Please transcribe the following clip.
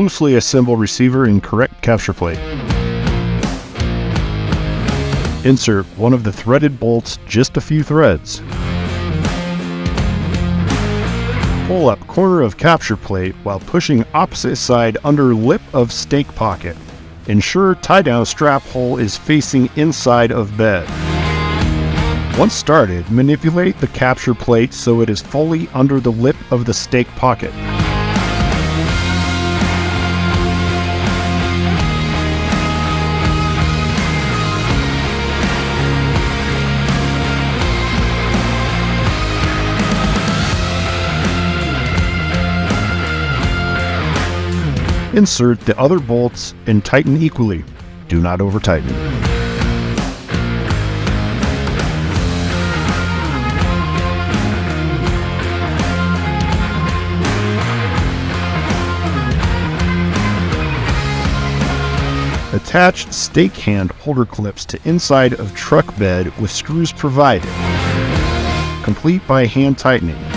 Loosely assemble receiver in correct capture plate. Insert one of the threaded bolts, just a few threads. Pull up corner of capture plate while pushing opposite side under lip of stake pocket. Ensure tie-down strap hole is facing inside of bed. Once started, manipulate the capture plate so it is fully under the lip of the stake pocket. Insert the other bolts and tighten equally. Do not over-tighten. Attach stake hand holder clips to inside of truck bed with screws provided. Complete by hand tightening.